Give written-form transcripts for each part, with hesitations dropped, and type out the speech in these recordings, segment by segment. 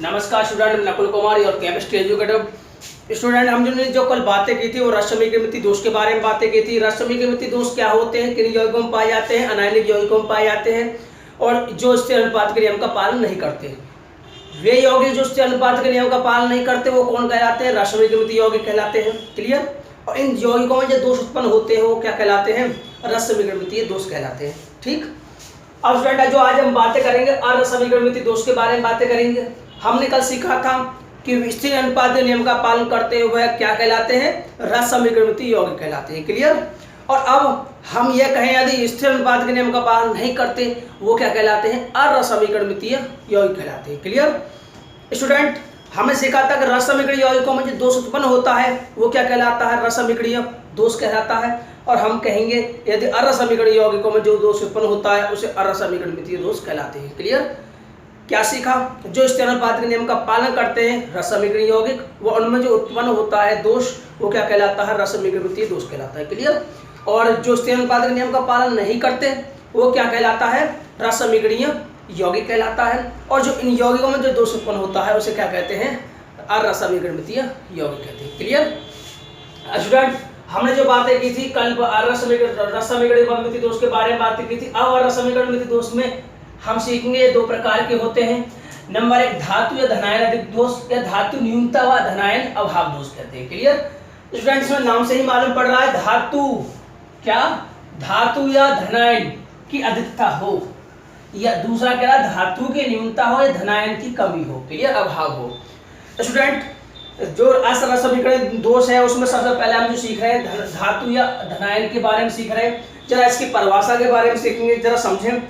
नमस्कार स्टूडेंट, नकुल कुमार और chemistry educative student. हम जो कल बातें की थी वो रस समीकरण दोष के बारे में बातें की थी। रस समीकरण दोष क्या होते हैं, किन यौगिकों में पाए जाते हैं, अनायनिक यौगिकों में पाए जाते हैं और जो स्थिर अनुपात के नियम का पालन नहीं करते। वे यौगिक जो स्थिर अनुपात के नियम का पालन नहीं करते वो कौन कहलाते हैं? रस समीकरण यौगिक कहलाते हैं। क्लियर। और इन यौगिकों में जो दोष उत्पन्न होते हैं वो क्या कहलाते हैं? रस समीकरण दोष कहलाते हैं। ठीक। अब स्टूडेंट जो आज हम बातें करेंगे अर्ध समीकरण दोष के बारे में बातें करेंगे। हमने कल सीखा था कि स्थिर अनुपात के नियम का पालन करते हुए क्या कहलाते हैं? रस समीकरण यौगिक कहलाते हैं। क्लियर। और अब हम यह कहें यदि स्थिर अनुपात के नियम का पालन नहीं करते वो क्या कहलाते हैं? अर्ध समीकरणितीय यौगिक कहलाते हैं। Clear student. हमने सीखा था कि रस समीकरण यौगिकों में जो दोष उत्पन्न होता है वो क्या कहलाता है? रस समीकरणीय दोष कहलाता है। और हम कहेंगे यदि अर्ध समीकरण यौगिकों में जो दोष उत्पन्न होता है उसे अर्ध समीकरणितीय दोष कहलाते हैं। क्लियर। क्या सीखा? जो स्थिर अनुपात के नियम का पालन करते हैं रस समीकरण यौगिक, वो उनमें जो उत्पन्न होता है दोष वो क्या कहलाता है? रस समीकरणितीय दोष कहलाता है। क्लियर। और जो स्थिर अनुपात के नियम का पालन नहीं करते वो क्या कहलाता है? रस समीकरणीय यौगिक कहलाता है। और जो इन यौगिकों में जो दोष उत्पन्न होता है उसे क्या कहते हैं? अर्ध समीकरणितीय यौगिक कहते हैं। Clear student. हमने जो बातें की थी कल रस समीकरण दोष के बारे में बातें की थी। अब रस समीकरण दोष में हम सीखेंगे दो प्रकार के होते हैं। नंबर एक धातु या धनायन अधिक दोष या धातु न्यूनता व धनायन अभाव दोष कहते हैं। Clear students. में नाम से ही मालूम पड़ रहा है धातु क्या? धातु या धनायन की अधिकता हो या दूसरा क्या है? धातु की न्यूनता हो या धनायन की कमी हो। क्लियर। अभाव हो। स्टूडेंट जो रस समीकरण दोष है उसमें सबसे पहले हम जो सीख रहे हैं धातु या धनायन के बारे में सीख रहे हैं। जरा इसकी परिभाषा के बारे में सीखेंगे, जरा समझें।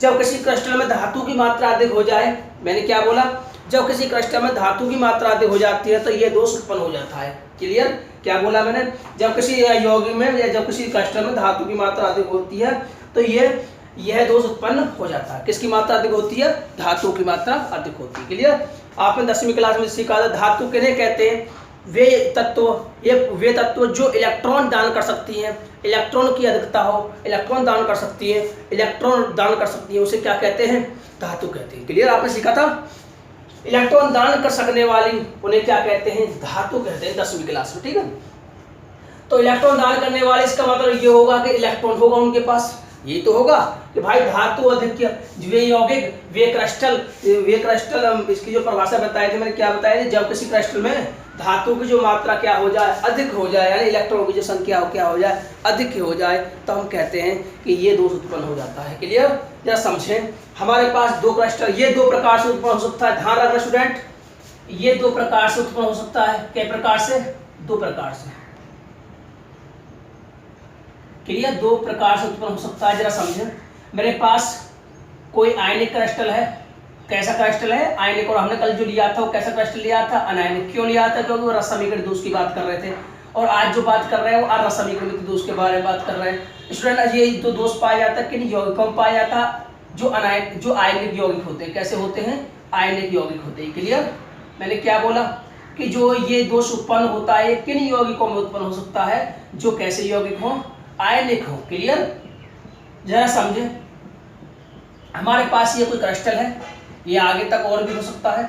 जब किसी क्रिस्टल में धातु की मात्रा अधिक हो जाए, मैंने क्या बोला? जब किसी क्रिस्टल में धातु की मात्रा अधिक हो जाती है तो ये दोष उत्पन्न हो जाता है। क्लियर। क्या बोला मैंने? जब किसी यौगिक में या जब किसी क्रिस्टल में धातु की मात्रा अधिक होती है तो यह दोष उत्पन्न हो जाता है। किसकी मात्रा अधिक होती है? धातु की मात्रा अधिक होती है। क्लियर। आपने 10वीं क्लास में सीखा था धातु किन्हें कहते हैं? वे तत्व जो इलेक्ट्रॉन दान कर सकती हैं, इलेक्ट्रॉन की अधिकता हो, इलेक्ट्रॉन दान कर सकती है, उसे क्या कहते हैं? धातु कहते हैं। क्लियर। आपने सीखा था इलेक्ट्रॉन दान कर सकने वाली उन्हें क्या कहते हैं? धातु कहते हैं 10वीं क्लास में। ठीक है। तो इलेक्ट्रॉन दान करने वाले इसका मतलब ये होगा कि इलेक्ट्रॉन होगा उनके पास। ये तो होगा कि भाई धातु अधिक वे यौगिक वे क्रिस्टल इसकी जो परिभाषा बताई थी मैंने, क्या बताया थी? जब किसी क्रिस्टल में धातु की जो मात्रा क्या हो जाए? अधिक हो जाए, यानी इलेक्ट्रॉन की जो संख्या क्या हो जाए? अधिक हो जाए, तो हम कहते हैं कि ये दोष उत्पन्न हो जाता है। क्लियर। जरा समझें। हमारे पास दो क्रिस्टल, ये दो प्रकार से उत्पन्न हो सकता है। ध्यान रखना स्टूडेंट, ये दो प्रकार से उत्पन्न हो सकता है। किस प्रकार से? दो प्रकार से। क्लियर। दो प्रकार से उत्पन्न हो सकता है। जरा समझें। मेरे पास कोई आयनिक क्रिस्टल है। कैसा क्रिस्टल है? आयनिक। और हमने कल जो लिया था वो कैसा क्रिस्टल लिया था? अनायनिक। क्यों लिया था? क्योंकि वो रस समीकरण दोष की बात कर रहे थे। और आज जो बात कर रहे हैं वो अर्ध समीकरण दोष के बारे में बात कर रहे हैं। स्टूडेंट ये तो दोष पाया जाता है किन यौगिकों में पाया जाता है? जो आयनिक यौगिक होते हैं। कैसे होते हैं? आयनिक यौगिक होते हैं। क्लियर। मैंने क्या बोला कि जो ये दोष उत्पन्न होता है किन यौगिकों में उत्पन्न हो सकता है? जो कैसे यौगिक हो? आयनिक हो। क्लियर। जरा समझे। हमारे पास ये कोई क्रिस्टल है, ये आगे तक और भी हो सकता है।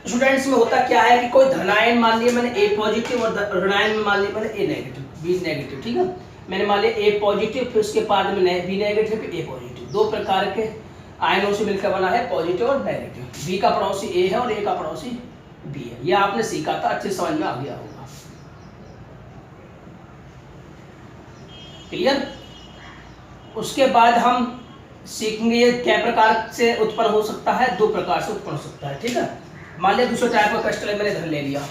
स्टूडेंट्स में होता क्या है कि कोई धनायन मान लिया मैंने ए पॉजिटिव और ऋणायन में मान लिया मैंने ए नेगेटिव, बी नेगेटिव। ठीक है। मैंने मान लिया ए पॉजिटिव, फिर उसके बाद में बी नेगेटिव, फिर ए पॉजिटिव। दो प्रकार के आयनों से मिलकर बना है पॉजिटिव और नेगेटिव। बी का पड़ोसी ए है और ए का पड़ोसी बी है। यह आपने सीखा था, अच्छे समझ में आ गया होगा। क्लियर। उसके बाद हम सीखेंगे ये क्या प्रकार से उत्पन्न हो सकता है? दो प्रकार से उत्पन्न हो सकता है। ठीक है। मान लिया दूसरे टाइप का क्रिस्टल मैंने इधर ले लिया।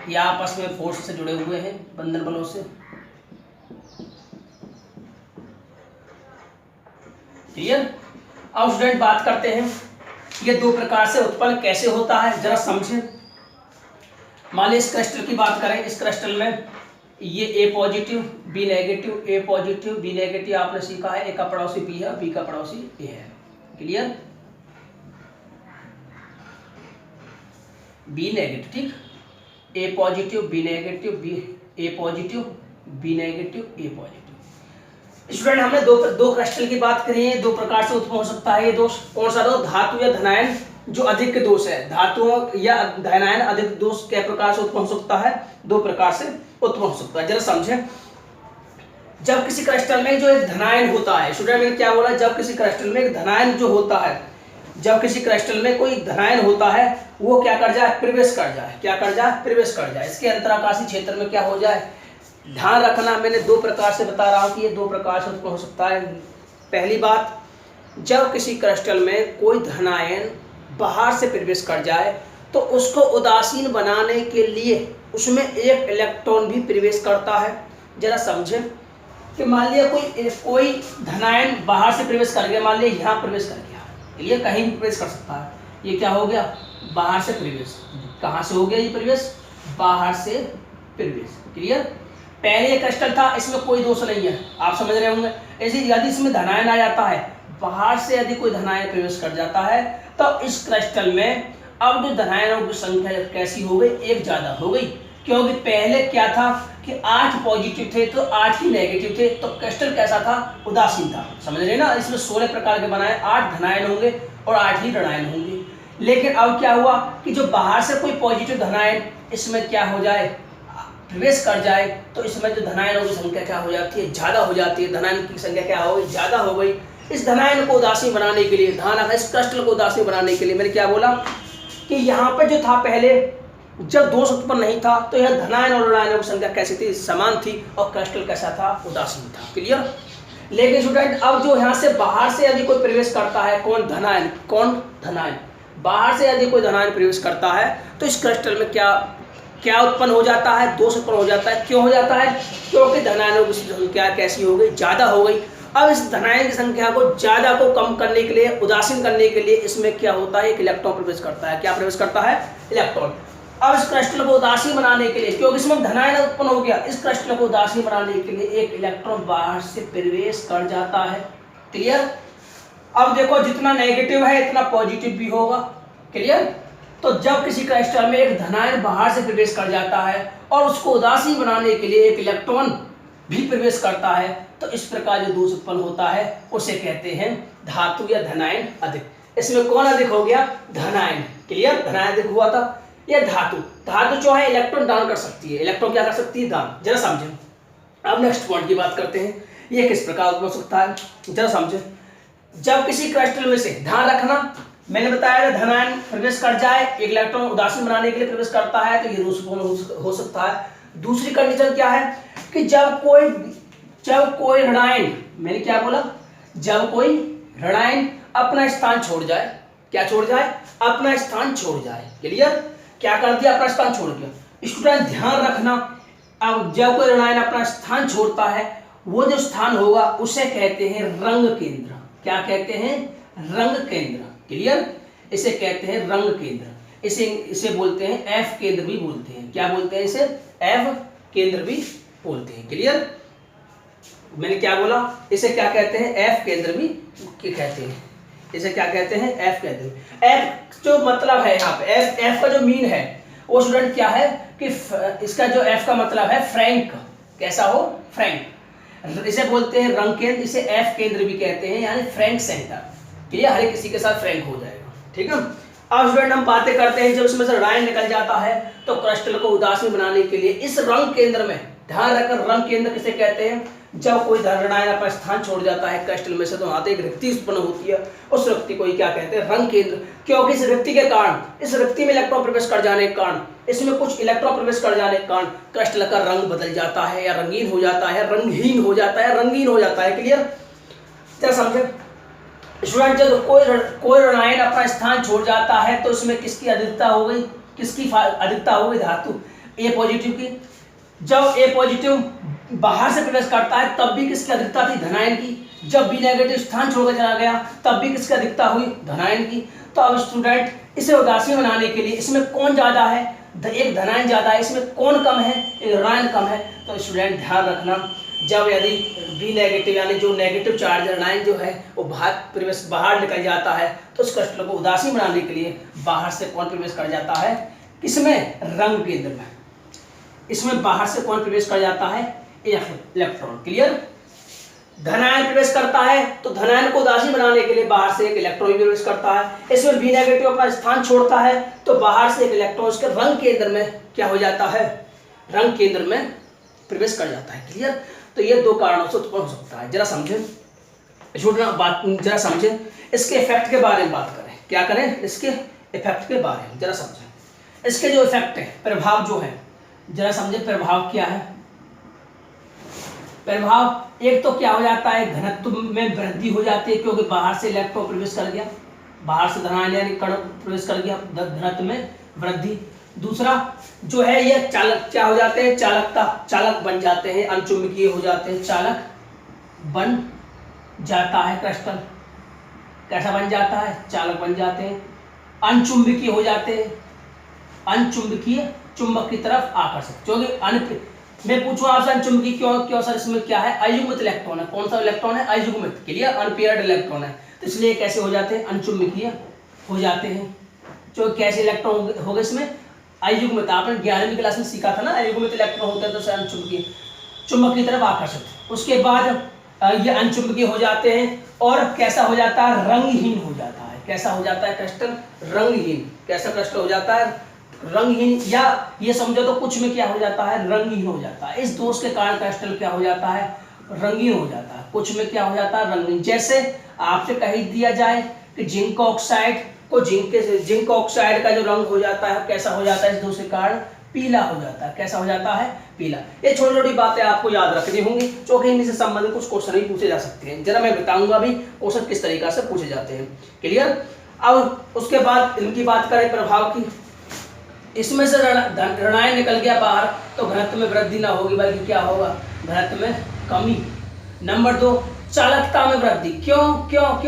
ये आपस में फोर्स से जुड़े हुए हैं, बंधन बलों से। क्लियर। अब स्टूडेंट बात करते हैं ये दो प्रकार से उत्पन्न कैसे होता है, जरा समझें। मान लीजिए इस क्रिस्टल की बात करें। इस क्रिस्टल में ये ए पॉजिटिव बी नेगेटिव, ए पॉजिटिव बी नेगेटिव आपने सीखा है। ए का पड़ोसी बी है, बी का पड़ोसी ए है। क्लियर, बी नेगेटिव, ठीक, ए पॉजिटिव बी नेगेटिव, बी ए पॉजिटिव बी नेगेटिव ए पॉजिटिव। स्टूडेंट हमने दो क्रिस्टल की बात करी है, दो प्रकार से उत्पन्न हो सकता है ये दोष। कौन सा दोष? धातु या धनायन जो अधिक दोष है, धातुओं या धनायन अधिक दोष कै प्रकार से उत्पन्न हो सकता है? दो प्रकार से उत्पन्न हो सकता है। जरा समझे, जब किसी क्रिस्टल में जो एक धनायन होता है, स्टूडेंट मैंने क्या बोला, जब किसी क्रिस्टल में एक धनायन जो होता है, जब किसी क्रिस्टल में कोई धनायन होता है वो क्या कर जाए? प्रवेश कर जाए। क्या कर जाए? प्रवेश कर जाए। इसके अंतराकाशीय क्षेत्र में क्या हो जाए? ध्यान रखना, मैंने दो प्रकार से बता रहा हूं कि ये दो प्रकार से उत्पन्न हो सकता है। पहली बात, जब किसी क्रिस्टल में कोई धनायन बाहर से प्रवेश कर जाए तो उसको उदासीन बनाने के लिए उसमें एक इलेक्ट्रॉन भी प्रवेश करता है। जरा समझे कि मान लिया कोई धनायन बाहर से प्रवेश कर गया, मान लिया यहाँ प्रवेश कर गया, ये कहीं भी प्रवेश कर सकता है। ये क्या हो गया? बाहर से प्रवेश। कहाँ से हो गया ये प्रवेश? बाहर से प्रवेश। क्लियर? पहले ये क्रिस्टल था, इसमें कोई दोष नहीं है, आप समझ रहे होंगे। ऐसे यदि इसमें धनायन आ जाता है, बाहर से यदि कोई धनायन प्रवेश कर जाता है तो इस क्रिस्टल में अब जो धनायनों की संख्या कैसी हो गई? एक ज्यादा हो गई। क्योंकि पहले क्या था कि 8 पॉजिटिव थे तो 8 ही नेगेटिव थे, तो क्रिस्टल कैसा था? उदासीन था। समझ रहे ना? इसमें 16 प्रकार के बनाए, 8 धनायन होंगे और 8 ही ऋणायन होंगे। लेकिन अब क्या हुआ कि जो बाहर से कोई पॉजिटिव धनायन इसमें क्या हो जाए? प्रवेश कर जाए, तो इसमें जो धनायनों की संख्या क्या हो जाती है? ज्यादा हो जाती है। धनायन की संख्या क्या हो गई? ज्यादा हो गई। इस धनायन को उदासीन बनाने के लिए, ध्यान रखना, इस क्रिस्टल को उदासीन बनाने के लिए मैंने क्या बोला कि यहाँ पे जो था पहले, जब दोष उत्पन्न नहीं था तो यह धनायन और ऋणायनों की संख्या कैसी थी? समान थी, और क्रिस्टल कैसा था? उदासीन था। क्लियर? लेकिन स्टूडेंट अब जो यहाँ से बाहर से यदि कोई प्रवेश करता है, कौन? धनायन। कौन? धनायन। बाहर से यदि कोई धनायन प्रवेश करता है तो इस क्रिस्टल में क्या उत्पन्न हो जाता है? दोष उत्पन्न हो जाता है। क्यों हो जाता है? क्योंकि धनायनों की संख्या कैसी हो गई? ज्यादा हो गई। अब इस धनायन की संख्या को ज्यादा को कम करने के लिए, उदासीन करने के लिए इसमें क्या होता है? एक इलेक्ट्रॉन प्रवेश करता है। क्या प्रवेश करता है? इलेक्ट्रॉन। अब इस क्रिस्टल को उदासीन बनाने के लिए, क्योंकि इसमें धनायन उत्पन्न हो गया, इस क्रिस्टल को उदासीन बनाने के लिए एक इलेक्ट्रॉन बाहर से प्रवेश कर जाता है। क्लियर? अब देखो, जितना नेगेटिव है इतना पॉजिटिव भी होगा। क्लियर? तो जब किसी क्रिस्टल में एक धनायन बाहर से प्रवेश कर जाता है और उसको उदासीन बनाने के लिए एक इलेक्ट्रॉन भी प्रवेश करता है, तो इस प्रकार जो दोष उत्पन्न होता है उसे कहते हैं धातु या धनायन अधिक। इसमें कौन अधिक हो गया? धनायन। क्लियर? धनायन अधिक हुआ था। यह धातु जो है इलेक्ट्रॉन दान कर सकती है। इलेक्ट्रॉन क्या कर सकती है? दान। जरा समझे। अब नेक्स्ट पॉइंट की बात करते हैं, ये किस प्रकार हो सकता है? जरा समझे, जब किसी क्रिस्टल में से, ध्यान रखना, मैंने बताया था धनायन प्रवेश कर जाए, एक इलेक्ट्रॉन उदासीन बनाने के लिए प्रवेश करता है, तो ये दोष हो सकता है। दूसरी कंडीशन क्या है कि जब कोई ऋणायन, मैंने क्या बोला? जब कोई ऋणायन अपना स्थान छोड़ जाए। क्या छोड़ जाए? अपना स्थान छोड़ जाए। क्लियर? क्या कर दिया? अपना स्थान छोड़ दिया। स्टूडेंट ध्यान रखना, अब जब कोई ऋणायन अपना स्थान छोड़ता है, वो जो स्थान होगा उसे कहते हैं रंग केंद्र। क्या कहते हैं? रंग केंद्र। क्लियर? इसे कहते हैं रंग केंद्र। इसे बोलते हैं एफ केंद्र भी बोलते हैं। क्या बोलते हैं इसे? एफ केंद्र भी बोलते हैं। क्लियर? मैंने क्या बोला? इसे क्या कहते हैं? एफ केंद्र भी कहते हैं। इसे क्या कहते हैं? एफ कहते हैं। एफ जो मतलब है यहाँ पे, एफ का जो मीन है वो स्टूडेंट क्या है कि इसका जो एफ का मतलब है फ्रैंक। कैसा हो? फ्रैंक। इसे बोलते हैं रंग केंद्र, इसे एफ केंद्र भी कहते हैं, यानी फ्रैंक सेंटर। ये हर किसी के साथ फ्रैंक हो जाएगा। ठीक है? अब स्टूडेंट हम बातें करते हैं, जब इसमें से ऋणायन निकल जाता है तो क्रिस्टल को उदासीन बनाने के लिए इस रंग केंद्र में, ध्यान रखकर, रंग केंद्र किसे कहते हैं? जब कोई ऋणायन अपना स्थान छोड़ जाता है क्रिस्टल में से, तो वहां एक रिक्ति उत्पन्न होती है, उस रिक्ति को ही क्या कहते हैं? रंग केंद्र। क्योंकि इस रिक्ति के कारण, इस रिक्ति में इलेक्ट्रॉन प्रवेश कर जाने के कारण, इसमें कुछ इलेक्ट्रॉन प्रवेश कर जाने के कारण क्रिस्टल का रंग बदल जाता है, या रंगीन हो जाता है, रंगहीन हो जाता है, रंगीन हो जाता है। क्लियर? क्या समझे स्टूडेंट? जब कोई ऋणायन अपना स्थान छोड़ जाता है तो उसमें किसकी अधिकता हो गई? किसकी अधिकता हो गई? धातु ए पॉजिटिव की। जब ए पॉजिटिव बाहर से प्रवेश करता है तब भी किसकी अधिकता थी? धनायन की। जब बी नेगेटिव स्थान छोड़कर चला गया तब भी किसकी अधिकता हुई? धनायन की। तो अब स्टूडेंट इसे उदासीन बनाने के लिए इसमें कौन ज्यादा है? एक धनायन ज्यादा है, इसमें कौन कम है? एक ऋणायन कम है। तो स्टूडेंट ध्यान रखना, जब यदि बी नेगेटिव यानी जो नेगेटिव चार्ज एनायन जो है वो बाहर निकल जाता है तो उस क्रिस्टल को उदासीन बनाने के लिए बाहर से कौन प्रवेश कर जाता है, किसमें, रंग केंद्र में। इसमें बाहर से कौन प्रवेश कर जाता है, इलेक्ट्रॉन। क्लियर। धनायन प्रवेश करता है तो धनायन को उदासीन बनाने के लिए बाहर से एक इलेक्ट्रॉन भी प्रवेश करता है। इसमें बी नेगेटिव अपना स्थान छोड़ता है तो बाहर से एक इलेक्ट्रॉन उसके रंग केंद्र में क्या हो जाता है, रंग केंद्र में प्रवेश कर जाता है। क्लियर। तो ये दो कारणों से उत्पन्न हो सकता है। जरा समझे, बात जरा समझे, इसके इफेक्ट के बारे में बात करें। क्या करें, इसके इफेक्ट के बारे में जरा समझें। इसके जो इफेक्ट है, प्रभाव जो है, जरा समझे प्रभाव क्या है। प्रभाव एक तो क्या हो जाता है, घनत्व में वृद्धि हो जाती है क्योंकि बाहर से इलेक्ट्रॉन प्रवेश कर गया, बाहर से धनायन यानी कण प्रवेश कर गया, घनत्व में वृद्धि। दूसरा जो है ये चालक क्या हो जाते हैं, चालक बन जाते हैं, अनचुंबकीय हो जाते हैं, चालक बन जाता है क्रिस्टल। कैसा बन जाता है, चालक बन जाते हैं, अनचुंबकीय हो जाते हैं, अनचुंबकीय चुंबक की तरफ आकर्षित। क्योंकि मैं पूछूं आपसे अनचुंबकीय क्यों सर, इसमें क्या है, अयुग्मित इलेक्ट्रॉन है। कौन सा इलेक्ट्रॉन है, अयुग्मित। के लिए अनपेयर्ड इलेक्ट्रॉन है तो इसलिए कैसे हो जाते हैं, अनचुंबकीय हो जाते हैं। जो कैसे इलेक्ट्रॉन हो गए इसमें, अयुग्मित। आपने 11वीं क्लास में सीखा था ना, अयुग्मित इलेक्ट्रॉन होते हैं तो अनचुंबकीय चुंबक की तरफ आकर्षित। उसके बाद ये अनचुंबकीय हो जाते हैं और कैसा हो जाता है, रंगहीन हो जाता है। कैसा हो जाता है क्रिस्टल, रंगहीन। कैसा क्रिस्टल हो जाता है, रंगहीन। या ये समझो तो कुछ में क्या हो जाता है, रंगहीन हो जाता है। इस दोष के कारण क्रिस्टल क्या हो जाता है, रंगीन हो जाता है। कुछ में क्या हो जाता है, रंगीन। जैसे आपसे कह दिया जाए कि जिंक ऑक्साइड को जिंक ऑक्साइड का जो रंग हो जाता है कैसा हो जाता है, इस दोष के कारण पीला हो जाता है। कैसा हो जाता है, पीला। ये छोटी छोटी बातें आपको याद रखनी होंगी क्योंकि इनसे संबंधित कुछ क्वेश्चन भी पूछे जा सकते हैं। जरा मैं बताऊंगा भी क्वेश्चन किस तरीका से पूछे जाते हैं। क्लियर। अब उसके बाद इनकी बात करें प्रभाव की। इसमें से ऋणायन निकल गया बाहर तो घनत्व में वृद्धि ना होगी बल्कि क्या होगा, घनत्व में कमी। नंबर 2, चालकता में वृद्धि। क्यों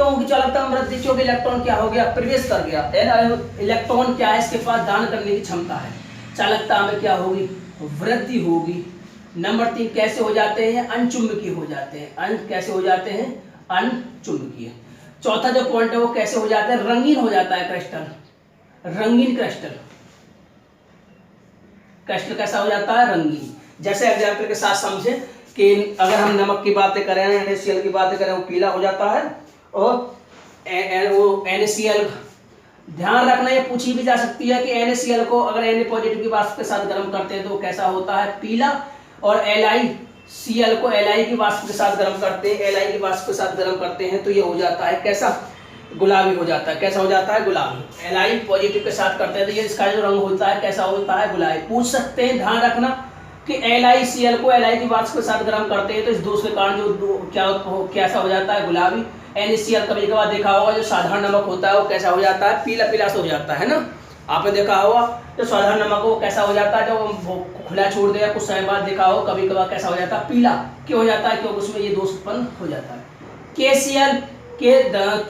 होगी चालकता में वृद्धि, क्योंकि इलेक्ट्रॉन क्या हो गया, प्रवेश कर गया। इलेक्ट्रॉन क्या है, इसके पास दान करने की क्षमता है। चालकता में क्या होगी, वृद्धि होगी। नंबर 3, कैसे हो जाते हैं, अनचुंबकीय हो जाते हैं। कैसे हो जाते हैं, अनचुंबकीय। चौथा जो पॉइंट है वो कैसे हो जाता है, रंगीन हो जाता है क्रिस्टल, रंगीन क्रिस्टल। क्रिस्टल कैसा हो जाता है, रंगीन। जैसे एग्जाम्पल के साथ समझे कि अगर हम नमक की बातें करें, NaCl की बातें करें, वो पीला हो जाता है। और वो NaCl, ध्यान रखना ये पूछी भी जा सकती है कि NaCl को अगर Na पॉजिटिव की वाष्प के साथ गर्म करते हैं तो वो कैसा होता है, पीला। और LiCl को Li की वाष्प के साथ गर्म करते हैं, Li की वाष्प के साथ गर्म करते हैं तो ये हो जाता है कैसा, गुलाबी हो जाता है। कैसा हो जाता है, गुलाबी। Li पॉजिटिव के साथ करते हैं तो ये इसका जो रंग होता है कैसा होता है, गुलाबी। पूछ सकते हैं, ध्यान रखना कि LiCl को Li की वाष्प के साथ गर्म करते हैं तो इस दोष के कारण जो कैसा हो जाता है, गुलाबी। NaCl कभी कभार देखा होगा जो साधारण नमक होता है वो कैसा हो जाता है, पीला पीला से हो जाता है ना। आपने देखा होगा जो साधारण नमक वो कैसा हो जाता है, जब खुला छोड़ देगा कुछ समय बाद देखा हो कभी कभार कैसा हो जाता है, पीला। क्यों हो जाता है, क्योंकि उसमें ये दोष उत्पन्न हो जाता है।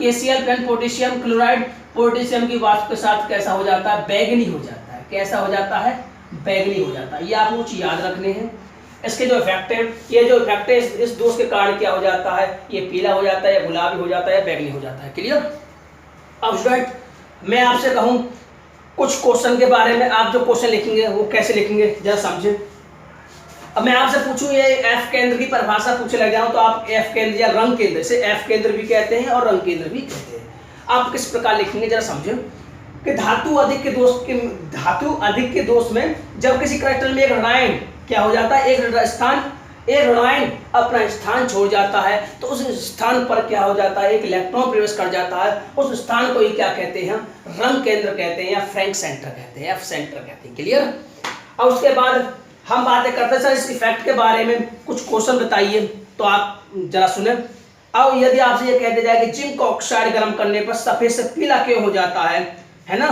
KCl पेन पोटेशियम क्लोराइड पोटेशियम की वाष्प के साथ कैसा हो जाता है, बैगनी हो जाता है। कैसा हो जाता है, बैगनी हो जाता है। ये आपको कुछ याद रखने हैं। इसके जो इफेक्ट है, ये जो इफेक्ट है इस दोष के कारण क्या हो जाता है, ये पीला हो जाता है, या गुलाबी हो जाता है, या बैगनी हो जाता है। क्लियर। अब स्टूडेंट मैं आपसे कहूं कुछ क्वेश्चन के बारे में, आप जो क्वेश्चन लिखेंगे वो कैसे लिखेंगे जरा समझे। अब मैं आपसे पूछूं ये एफ केंद्र की परिभाषा पूछे लग जाऊं तो आप एफ केंद्र या रंग केंद्र से एफ केंद्र भी कहते हैं और रंग केंद्र भी कहते हैं, आप किस प्रकार लिखेंगे जरा समझे। कि धातु अधिक के दोष में जब किसी क्रिस्टल में एक ऋणायन क्या हो जाता है, एक ऋणायन अपना स्थान छोड़ जाता है तो उस स्थान पर क्या हो जाता है, एक इलेक्ट्रॉन प्रवेश कर जाता है। उस स्थान को ही क्या कहते हैं, रंग केंद्र कहते हैं या फ्रैंक सेंटर कहते हैं, एफ सेंटर कहते हैं। क्लियर। और उसके बाद हम बातें करते हैं सर इस इफेक्ट के बारे में, कुछ क्वेश्चन बताइए तो आप जरा सुने। अब यदि आपसे ये कह दिया जाए कि जिंक ऑक्साइड गर्म करने पर सफेद से पीला क्यों हो जाता है ना,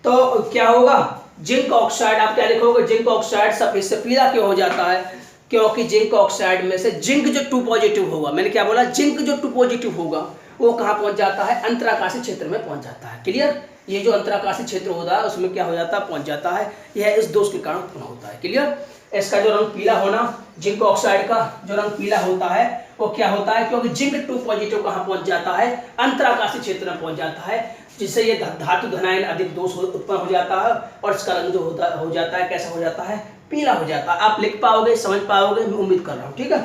तो क्या होगा, जिंक ऑक्साइड, आप क्या लिखोगे, जिंक ऑक्साइड सफेद से पीला क्यों हो जाता है, क्योंकि जिंक ऑक्साइड में से जिंक जो 2 पॉजिटिव होगा, मैंने क्या बोला, जिंक जो 2 पॉजिटिव होगा वो कहाँ पहुंच जाता है, अंतराकाशीय क्षेत्र में पहुंच जाता है। क्लियर, ये जो अंतराकाशीय क्षेत्र होता है उसमें क्या हो जाता है, पहुंच जाता है। यह इस दोष के कारण उत्पन्न होता है। क्लियर, इसका जो रंग पीला होना, जिंक ऑक्साइड का जो रंग पीला होता है वो क्या होता है, क्योंकि जिंक 2 पॉजिटिव कहाँ पहुंच जाता है, अंतराकाशीय क्षेत्र में पहुंच जाता है, जिससे ये धातु धनायन अधिक दोष उत्पन्न हो जाता है और इसका रंग जो हो जाता है कैसा हो जाता है, पीला हो जाता है। आप लिख पाओगे, समझ पाओगे, मैं उम्मीद कर रहा हूँ। ठीक है,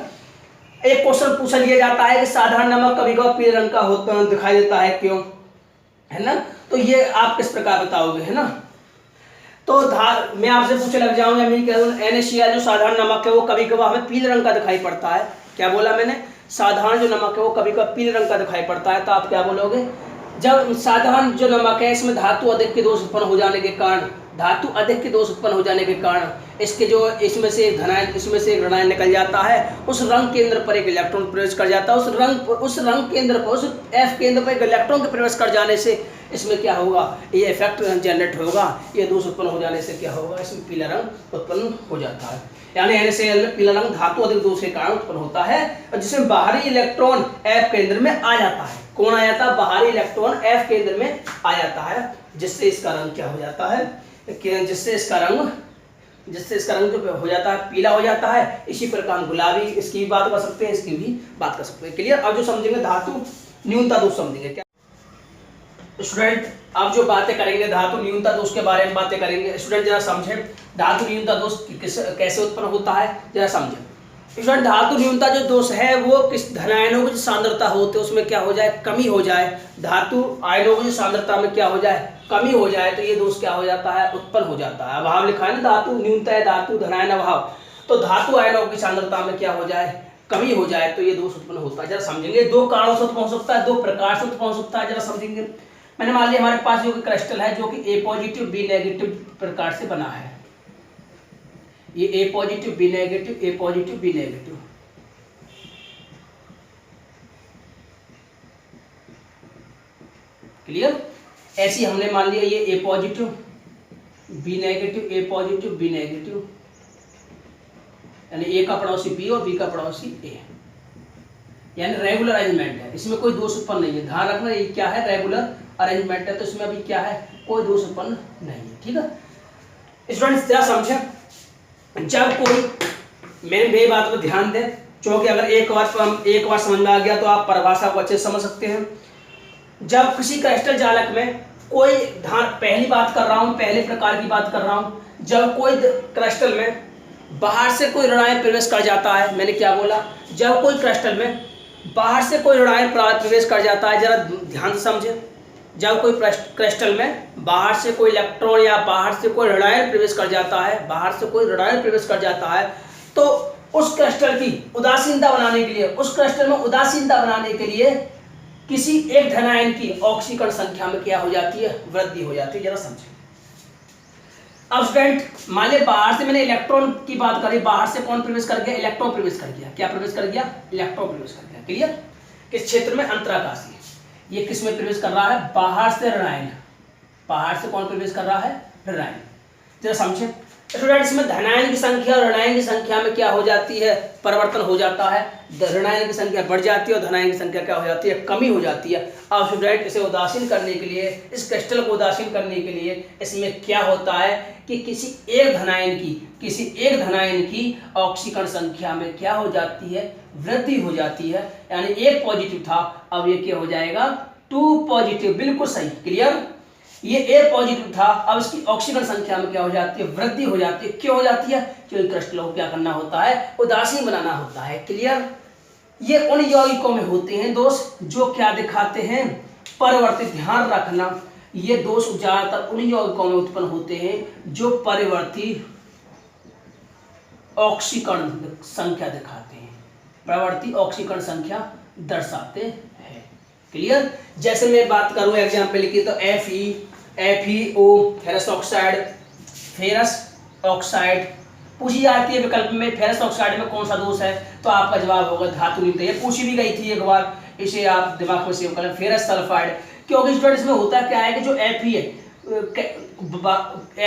एक क्वेश्चन पूछा लिया जाता है कि साधारण नमक कभी कभी पीले रंग का होता दिखाई देता है, क्यों, है ना, तो ये आप किस प्रकार बताओगे, है ना। तो मैं आपसे पूछने लग जाऊंगा, मैं कह दूं NaCl जो साधारण नमक है वो कभी कभी हमें पीले रंग का दिखाई पड़ता है। क्या बोला मैंने, साधारण जो नमक है वो कभी कभी पीले रंग का दिखाई पड़ता है, तो आप क्या बोलोगे, जब साधारण जो नमक है इसमें धातु अधिक के दोष उत्पन्न हो जाने के कारण, धातु अधिक के दोष उत्पन्न हो जाने के कारण इसके जो इसमें से धनायन, इसमें से एक ऋणायन निकल जाता है, उस रंग केंद्र पर एक इलेक्ट्रॉन प्रवेश कर जाता है, उस रंग केंद्र पर, उस F केंद्र पर एक इलेक्ट्रॉन के प्रवेश कर जाने से इसमें क्या होगा, ये इफेक्ट जनरेट होगा, ये दोष उत्पन्न हो जाने से क्या होगा, इसमें पीला रंग उत्पन्न हो जाता है। यानी NaCl में पीला रंग धातु अधिक दोष के कारण उत्पन्न होता है, और जिसमें बाहरी इलेक्ट्रॉन F केंद्र में आ जाता है। कौन आ जाता है, बाहरी इलेक्ट्रॉन F केंद्र में आ जाता है, जिससे इसका रंग क्या हो जाता है, जिससे इसका रंग जो हो जाता है पीला हो जाता है। इसी प्रकार हम गुलाबी, इसकी भी बात कर सकते हैं, इसकी भी बात कर सकते हैं। क्लियर, अब जो समझेंगे धातु न्यूनता दोष समझेंगे। क्या स्टूडेंट, अब जो बातें करेंगे धातु न्यूनता दोष के बारे में बातें करेंगे। स्टूडेंट जरा समझे धातु न्यूनता दोष कैसे उत्पन्न होता है, जरा समझे। स्टूडेंट, धातु न्यूनता जो दोष है वो किस धनायनों की जो सांद्रता होती है उसमें क्या हो जाए, कमी हो जाए, धातु आयनों की जो सांद्रता में क्या हो जाए, कमी हो जाए, तो ये दोष क्या हो जाता है, उत्पन्न हो जाता है। अभाव लिखा है ना, धातु न्यूनता है, धातु धनायन अभाव, तो धातु आयनों की सांद्रता में क्या हो जाए, कमी हो जाए, तो ये दोष उत्पन्न होता है। जरा समझेंगे, दो कारणों से उत्पन्न हो सकता है, दो प्रकार से उत्पन्न हो सकता है, जरा समझेंगे। मैंने मान लिया हमारे पास जो क्रिस्टल है जो कि A पॉजिटिव B नेगेटिव प्रकार से बना है, ये A positive B negative, A positive B negative, clear. ऐसी हमने मान लिया ये A positive B negative, A positive B negative, यानी A का पड़ोसी B और B का पड़ोसी A, यानी रेगुलर अरेंजमेंट है, इसमें कोई दोष उत्पन्न नहीं है। ध्यान रखना ये क्या है, रेगुलर अरेंजमेंट है, तो इसमें अभी क्या है, कोई दोष उत्पन्न नहीं है। ठीक है स्टूडेंट्स, जरा समझे, जब कोई मेरी बात पर ध्यान दें, क्योंकि अगर एक बार समझ में आ गया तो आप परिभाषा को अच्छे से समझ सकते हैं। जब किसी क्रिस्टल जालक में कोई पहली बात कर रहा हूं, पहले प्रकार की बात कर रहा हूं, जब कोई क्रिस्टल में बाहर से कोई ऋणायन प्रवेश कर जाता है, मैंने क्या बोला, जब कोई क्रिस्टल में बाहर से कोई ऋणायन प्रवेश कर जाता है, जरा ध्यान से समझे, जब कोई क्रिस्टल में बाहर से कोई इलेक्ट्रॉन या बाहर से कोई ऋणायन प्रवेश कर जाता है, बाहर से कोई ऋणायन प्रवेश कर जाता है, तो उस क्रिस्टल की उदासीनता बनाने के लिए, उस क्रिस्टल में उदासीनता बनाने के लिए किसी एक धनायन की ऑक्सीकरण संख्या में क्या हो जाती है, वृद्धि हो जाती है। जरा समझे। अब स्टूडेंट मान लिया बाहर से मैंने इलेक्ट्रॉन की बात करी, बाहर से कौन प्रवेश कर गया, इलेक्ट्रॉन प्रवेश कर गया। क्या प्रवेश कर गया, इलेक्ट्रॉन प्रवेश कर गया। क्लियर, किस क्षेत्र में, अंतराकाशीय। ये किस में प्रवेश कर रहा है, बाहर से ऋणायन, बाहर से कौन प्रवेश कर रहा है, ऋणायन। जरा समझे स्टूडेंट, इसमें धनायन की संख्या और ऋणायन की संख्या में क्या हो जाती है, परिवर्तन हो जाता है। ऋणायन की संख्या बढ़ जाती है और धनायन की संख्या क्या हो जाती है, कमी हो जाती है। अब स्टूडेंट इसे उदासीन करने के लिए, इस क्रिस्टल को उदासीन करने के लिए इसमें क्या होता है कि किसी एक धनायन की ऑक्सीकरण संख्या में क्या हो जाती है, वृद्धि हो जाती है। यानी एक पॉजिटिव था, अब ये क्या हो जाएगा, 2 पॉजिटिव। बिल्कुल सही, क्लियर। ये A पॉजिटिव था, अब इसकी ऑक्सीकरण संख्या में क्या हो जाती है, वृद्धि हो जाती है। क्यों हो जाती है, क्योंकि क्रिस्टलों को क्या करना होता है, उदासीन बनाना होता है। क्लियर। ये उन यौगिकों में होते हैं दोष जो क्या दिखाते हैं, परिवर्तित। ध्यान रखना, ये दोष ज्यादातर उन यौगिकों में उत्पन्न होते हैं जो परिवर्ती ऑक्सीकरण संख्या दिखाते हैं, परिवर्ती ऑक्सीकरण संख्या दर्शाते हैं। क्लियर। जैसे मैं बात करूं एग्जाम्पल लिखिए तो FeO फेरस ऑक्साइड पूछी जाती है विकल्प में, फेरस ऑक्साइड में कौन सा दोष है, तो आपका जवाब होगा धातु न्यूनता। ये पूछी भी गई थी एक बार, इसे आप दिमाग में सेव करें। फेरस सल्फाइड, क्योंकि स्टूडेंट इसमें होता क्या है कि जो Fe है,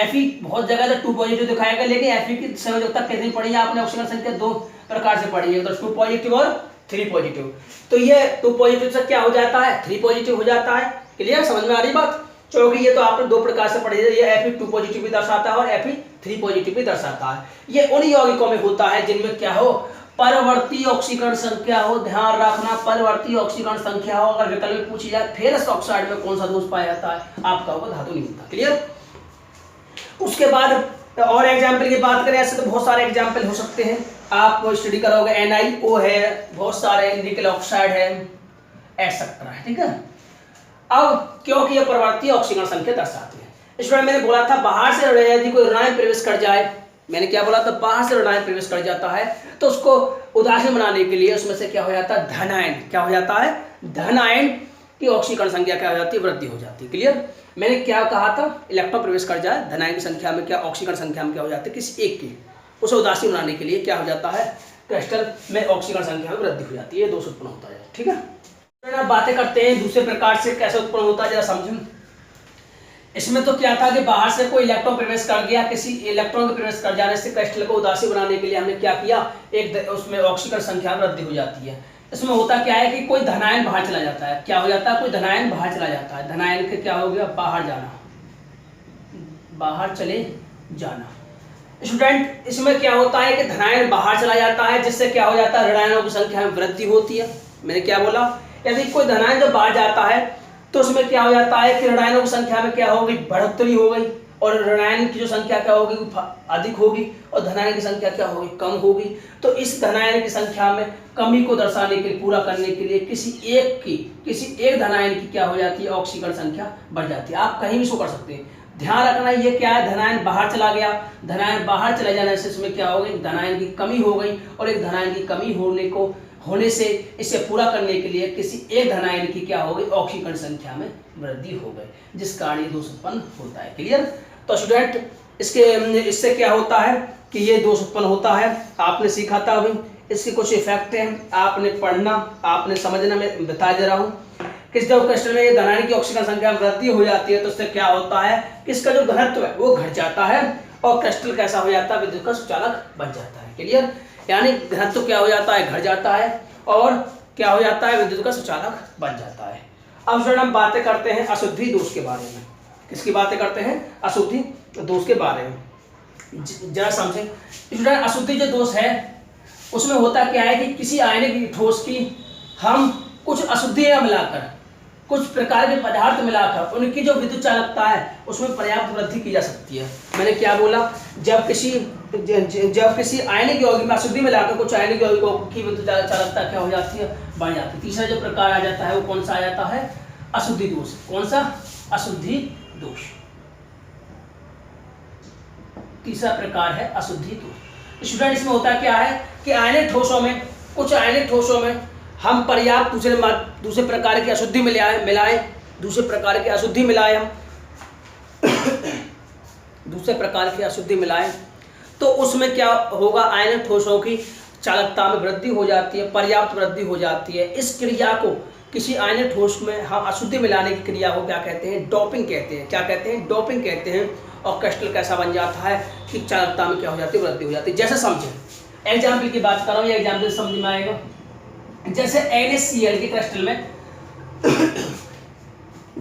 Fe बहुत जगह तो 2 पॉजिटिव दिखाएगा, लेकिन Fe की संयोजकता कितनी पढ़ी है आपने, ऑक्सीजन संख्या 2 प्रकार से पढ़ी है, तो 2 पॉजिटिव और 3 पॉजिटिव। तो ये 2 पॉजिटिव से क्या हो जाता है, 3 पॉजिटिव हो जाता है। क्लियर, समझ में आ रही बात? क्योंकि ये तो आपने 2 प्रकार से पढ़े, ये Fe2 पॉजिटिव भी दर्शाता है और Fe3 पॉजिटिव भी दर्शाता है। ये उन यौगिकों में होता है जिनमें क्या हो, परवर्ती ऑक्सीकरण संख्या हो। ध्यान रखना, परवर्ती ऑक्सीकरण संख्या हो। अगर विकल्प में पूछी जाए फेरस ऑक्साइड में कौन सा दोष पाया जाता है, आपका होगा धातु नहीं होता। क्लियर। उसके बाद और एग्जाम्पल की बात करें, ऐसे तो बहुत सारे एग्जाम्पल हो सकते हैं, आप स्टडी करोगे। NiO है, बहुत सारे, निकल ऑक्साइड है, एटसेट्रा है। ठीक है। अब क्योंकि ये परवर्ती ऑक्सीकरण संख्या दर्शाती है, इसमें मैंने बोला था बाहर से यदि कोई ऋणायन प्रवेश कर जाए, मैंने क्या बोला था, बाहर से ऋणायन प्रवेश कर जाता है तो उसको उदासीन बनाने के लिए उसमें से क्या हो जाता है, धनायन। क्या हो जाता है, धनायन की ऑक्सीकरण संख्या क्या हो जाती है, वृद्धि हो जाती है। क्लियर। मैंने क्या कहा था, इलेक्ट्रॉन प्रवेश कर जाए धनायन की संख्या में, क्या ऑक्सीकरण संख्या में क्या हो जाती है, किसी एक की, उसे उदासीन बनाने के लिए क्या हो जाता है, क्रिस्टल में ऑक्सीकरण संख्या में वृद्धि हो जाती है। ये दोष उत्पन्न होता है। ठीक है। अब बातें करते हैं दूसरे प्रकार से कैसे उत्पन्न होता है, जरा समझो। इसमें तो क्या था कि बाहर से कोई इलेक्ट्रॉन प्रवेश कर गया, किसी इलेक्ट्रॉन के प्रवेश कर जाने से क्रिस्टल को उदासीन बनाने के लिए हमने क्या किया, एक उसमें ऑक्सीकरण संख्या वृद्धि हो जाती है। इसमें होता क्या है कि कोई धनायन बाहर चला जाता है। क्या हो जाता है, कोई धनायन बाहर चला जाता है। धनायन के क्या हो गया, बाहर जाना, बाहर चले जाना। स्टूडेंट, इसमें क्या होता है कि धनायन बाहर चला जाता है, जिससे क्या हो जाता है, ऋणायनों की संख्या में वृद्धि होती है। मैंने क्या बोला, यदि कोई धनायन जब बाहर जाता है तो उसमें क्या हो जाता है कि ऋणायनों की संख्या में क्या होगी, बढ़ोतरी हो गई, और ऋणायन की जो संख्या क्या होगी, अधिक होगी, और धनायन की संख्या क्या होगी, कम होगी। तो इस धनायन की संख्या में कमी को दर्शाने के लिए, पूरा करने के लिए किसी एक धनायन की क्या हो जाती है, ऑक्सीकरण संख्या बढ़ जाती है। आप कहीं भी शो कर सकते हैं। ध्यान रखना, ये क्या है, धनायन बाहर चला गया, धनायन बाहर चले जाने से इसमें क्या हो गई, धनायन की कमी हो गई, और एक धनायन की कमी होने से इसे पूरा करने के लिए किसी एक धनायन की क्या हो गई, ऑक्सीकरण संख्या में वृद्धि हो गई, जिस कारण ये दोष उत्पन्न होता है। क्लियर। तो स्टूडेंट, इससे क्या होता है कि ये दोष उत्पन्न होता है, आपने सीखा था अभी। इसके कुछ इफेक्ट हैं, आपने पढ़ना, आपने समझना, मैं बता दे रहा हूँ। किस जब क्रिस्टल में ये धनायन की ऑक्सीकरण संख्या में वृद्धि हो जाती है तो उससे क्या होता है, किसका जो घनत्व है वो घट जाता है, और क्रिस्टल कैसा हो जाता है, विद्युत का सुचालक बन जाता है। क्लियर। यानी घनत्व क्या हो जाता है, घट जाता है, और क्या हो जाता है, विद्युत का सुचालक बन जाता है। अब स्टूडेंट, हम बातें करते हैं अशुद्धि दोष के बारे में। किसकी बातें करते हैं, अशुद्धि दोष के बारे में। जरा समझें स्टूडेंट, अशुद्धि जो दोष है उसमें होता क्या है कि किसी आयनिक ठोस की हम कुछ अशुद्धियां मिलाकर, कुछ प्रकार के पदार्थ मिलाकर उनकी जो विद्युत चालकता है उसमें पर्याप्त वृद्धि की जा सकती है। मैंने क्या बोला, जब किसी आयनिक यौगिक में अशुद्धि मिलाकर कुछ आयनिक यौगिकों की विद्युत चालकता क्या हो जाती है, बढ़ जाती है। तीसरा जो प्रकार आ जाता है वो कौन सा आ जाता है, अशुद्धि दोष। कौन सा, अशुद्धि दोष। तीसरा प्रकार है अशुद्धि दोष। स्टूडेंट, इसमें होता क्या है कि कुछ आयनिक ठोसों में हम पर्याप्त दूसरे प्रकार की अशुद्धि मिलाएं, दूसरे प्रकार की अशुद्धि मिलाएं हम दूसरे प्रकार की अशुद्धि मिलाएं तो उसमें क्या होगा, आयनिक ठोसों की चालकता में वृद्धि हो जाती है, पर्याप्त वृद्धि हो जाती है। इस क्रिया को, किसी आयनिक ठोस में हम अशुद्धि मिलाने की क्रिया को क्या कहते हैं, डोपिंग कहते हैं। क्या कहते हैं, डोपिंग कहते हैं। और क्रिस्टल कैसा बन जाता है कि चालकता में क्या हो जाती है, वृद्धि हो जाती है। जैसे समझें, एग्जाम्पल की बात कर रहा हूँ, ये एग्जाम्पल समझ में आएगा। जैसे NaCl के क्रिस्टल में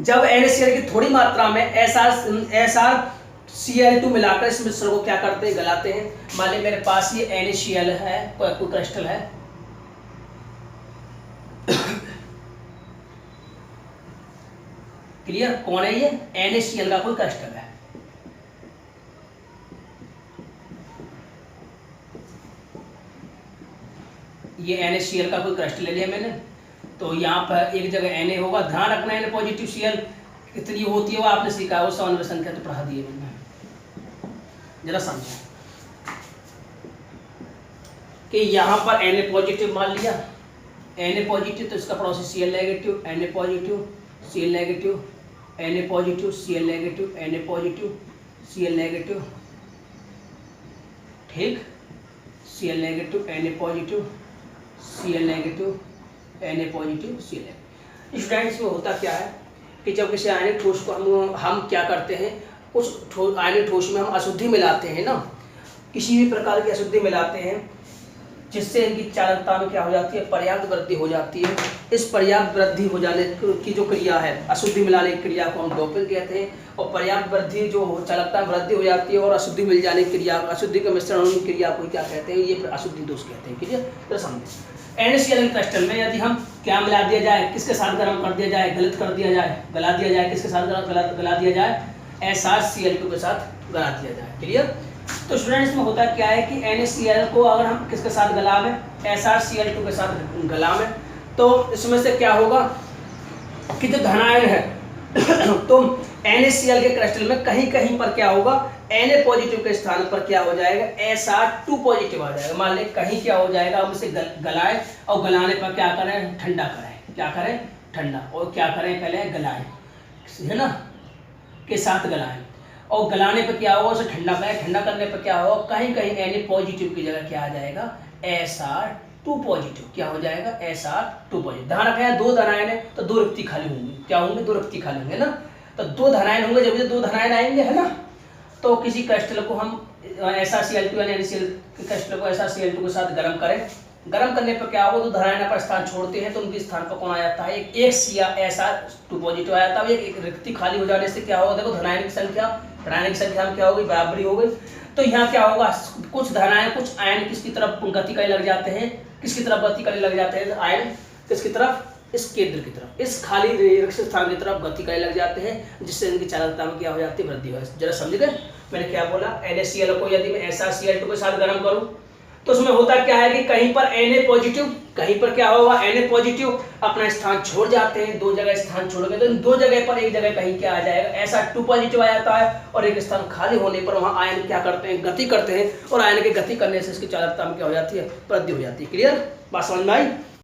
जब NaCl की थोड़ी मात्रा में SrCl2 मिलाकर इस मिश्रण को क्या करते हैं, गलाते हैं। मान लीजिए मेरे पास ये NaCl है, कोई क्रिस्टल है, क्लियर। कौन है ये, NaCl का कोई क्रिस्टल है। ये NaCl का कोई क्रिस्टल ले लिया मैंने, तो यहाँ पर एक जगह Na होगा। ध्यान रखना, Na पॉजिटिव Cl कितनी होती है वो आपने सीखा है, वो समन्वय संख्या तो पढ़ा दी है मैंने। जरा समझें कि यहाँ पर Na पॉजिटिव मान लिया, Na पॉजिटिव तो इसका पड़ोसी Cl negative, Na positive Cl negative, Na positive Cl negative, Na positive Cl negative, ठीक। Cl negative, Na positive Cl negative, Na positive Cl negative. Students में होता क्या है कि जब किसी आयनिक ठोस को हम क्या करते हैं, आयनिक ठोस में हम अशुद्धि मिलाते हैं ना, किसी भी प्रकार की अशुद्धि मिलाते हैं, जिससे इनकी चालकता में क्या हो जाती है, पर्याप्त वृद्धि हो जाती है। इस पर्याप्त वृद्धि हो जाने की जो क्रिया है, अशुद्धि मिलाने की क्रिया को हम डोपिंग कहते हैं। और पर्याप्त वृद्धि जो चालकता में वृद्धि हो जाती है और अशुद्धि मिल जाने की क्रिया, अशुद्धि का मिश्रण होने की क्रिया को क्या कहते हैं, ये अशुद्धि दोष कहते हैं। क्लियर, तो समझे। NaCl क्रिस्टल में यदि हम क्या मिला दिया जाए, किसके साथ गर्म कर दिया जाए, गलित कर दिया जाए, गला दिया जाए, किसके साथ गला दिया जाए, SrCl2 के साथ गला दिया जाए। क्लियर। तो स्टूडेंट्स इसमें होता क्या है कि NaCl को अगर हम किसके साथ गलावें, SrCl2 के साथ गलावें, तो इसमें से क्या होगा कि जो धनायन है तो NaCl के क्रिस्टल में कहीं कहीं पर क्या होगा, Na पॉजिटिव के स्थान पर क्या हो जाएगा, Sr2 पॉजिटिव आ जाएगा। मान लें कहीं क्या हो जाएगा, हम इसे गलाएं और गलाने पर क्या करें, ठंडा करें। क्या करें, ठंडा। और क्या करें, पहले गलाएं, है ना, के साथ गलाएं। और गलाने पर क्या होगा, उसे ठंडा करें। ठंडा करने पर क्या होगा, कहीं कहीं Na पॉजिटिव की जगह क्या आ जाएगा, Sr2 पॉजिटिव। क्या हो जाएगा, Sr2 पॉजिटिव। ध्यान रखें, दो धनायन है तो दो रिक्ति खाली होंगे। क्या होंगे, दो रिक्ति खाली होंगे ना। तो दो धनायन होंगे, जब दो धनायन आएंगे, है ना, तो किसी क्रिस्टल को हम SrCl2 या NaCl के क्रिस्टल को SrCl2 के साथ गर्म करें। गर्म करने पर क्या होगा, तो धनायन पर स्थान छोड़ते हैं तो उनके स्थान पर कौन आ जाता है, एक Sr2 पॉजिटिव आ जाता है। एक रिक्ति खाली हो जाने से क्या होगा, देखो धनायन की संख्या में क्या हो गई, बराबरी हो गई। तो यहाँ क्या होगा, कुछ धनायन कुछ आयन किसकी तरफ गति करने लग जाते हैं, किसकी तरफ गति करने लग जाते हैं, आयन किसकी तरफ, इस केंद्र की तरफ, इस खाली रिक्त स्थान की तरफ गति करने लग जाते हैं, जिससे इनकी चालकता में क्या हो जाती है, वृद्धि हो जाती है। जरा समझ गए मैंने क्या बोला। NaCl को यदि मैं SrCl2 के साथ गर्म करूं तो उसमें होता क्या है कि कहीं पर Na पॉजिटिव, कहीं पर क्या होगा, Na पॉजिटिव अपना स्थान छोड़ जाते हैं, दो जगह स्थान छोड़ गए, तो इन दो जगह पर एक जगह कहीं क्या आ जाएगा, Sr2 पॉजिटिव आ जाता है। और एक स्थान खाली होने पर वहां आयन क्या करते हैं, गति करते हैं। और आयन की गति करने से इसकी चालकता में क्या हो जाती है, वृद्धि हो जाती है। क्लियर, बात समझ में आई।